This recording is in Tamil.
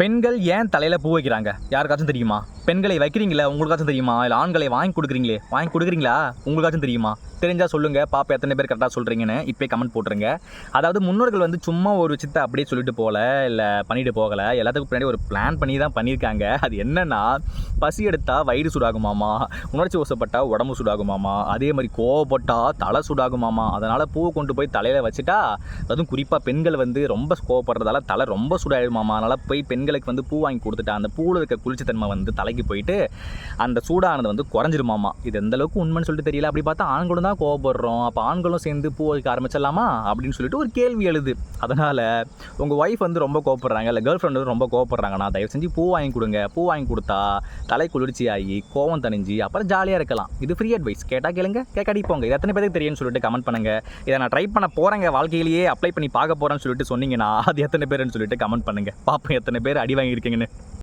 பெண்கள் ஏன் தலையில் பூ வைக்கிறாங்க? யாருக்காச்சும் தெரியுமா? பெண்களை வைக்கிறீங்களா? உங்களுக்காச்சும் தெரியுமா? இல்லை ஆண்களை வாங்கி கொடுக்குறீங்களா? உங்களுக்காச்சும் தெரியுமா? தெரிஞ்சால் சொல்லுங்கள் பாப்பா, எத்தனை பேர் கரெக்டாக சொல்கிறீங்கன்னு இப்போ கமெண்ட் போட்டுருங்க. அதாவது முன்னோர்கள் வந்து சும்மா ஒரு விஷயத்தை அப்படியே சொல்லிட்டு போகல, இல்லை பண்ணிட்டு போகலை, எல்லாத்துக்கும் பின்னாடி ஒரு பிளான் பண்ணி தான் பண்ணியிருக்காங்க. அது என்னென்னா, பசி எடுத்தால் வயிறு சூடாகுமாமா, உணர்ச்சி வசப்பட்டால் உடம்பு சூடாகுமாமா, அதே மாதிரி கோவப்பட்டால் தலை சூடாகுமாமா. அதனால் பூவை கொண்டு போய் தலையில் வச்சுட்டா, அதுவும் குறிப்பாக பெண்கள் வந்து ரொம்ப கோவப்படுறதால தலை ரொம்ப சூடாயிடுமாமா. அதனால் போய் பெண்களுக்கு வந்து பூ வாங்கி கொடுத்துட்டா அந்த பூவில் இருக்க குளிர்ச்சித்தன்மை வந்து தலைக்கு போயிட்டு அந்த சூடானது வந்து குறைஞ்சிருமாமா. இது எந்த அளவுக்கு உண்மைன்னு சொல்லிட்டு தெரியல. அப்படி பார்த்தா ஆண்களும் தான் கோவப்படுறோம், அப்போ ஆண்களும் சேர்ந்து பூ வைக்க ஆரம்பிச்சிடலாமா அப்படின்னு சொல்லிட்டு ஒரு கேள்வி எழுது. அதனால் உங்கள் ஒய்ஃப் வந்து ரொம்ப கோவப்படுறாங்க, இல்லை கேர்ள் ஃப்ரெண்ட் வந்து ரொம்ப கோவப்படுறாங்கன்னா தயவு செஞ்சு பூ வாங்கி கொடுங்க. பூ வாங்கி கொடுத்தா தலை குளிர்ச்சியாகி கோவம் தணிஞ்சு அப்புறம் ஜாலியாக இருக்கலாம். இது ஃப்ரீ அட்வைஸ், கேட்டால் கேளுங்க, கேட்காடி போங்க. இது எத்தனை பேருக்கு தெரியும்னு சொல்லிட்டு கமெண்ட் பண்ணுங்கள். இதை நான் ட்ரை பண்ண போகிறேங்க, வாழ்க்கையிலேயே அப்ளை பண்ணி பார்க்க போகிறேன்னு சொல்லிட்டு சொன்னீங்கன்னா அது எத்தனை பேருன்னு சொல்லிட்டு கமெண்ட் பண்ணுங்கள். பாப்போம் எத்தனை பேர் அடி வாங்கியிருக்கீங்கன்னு.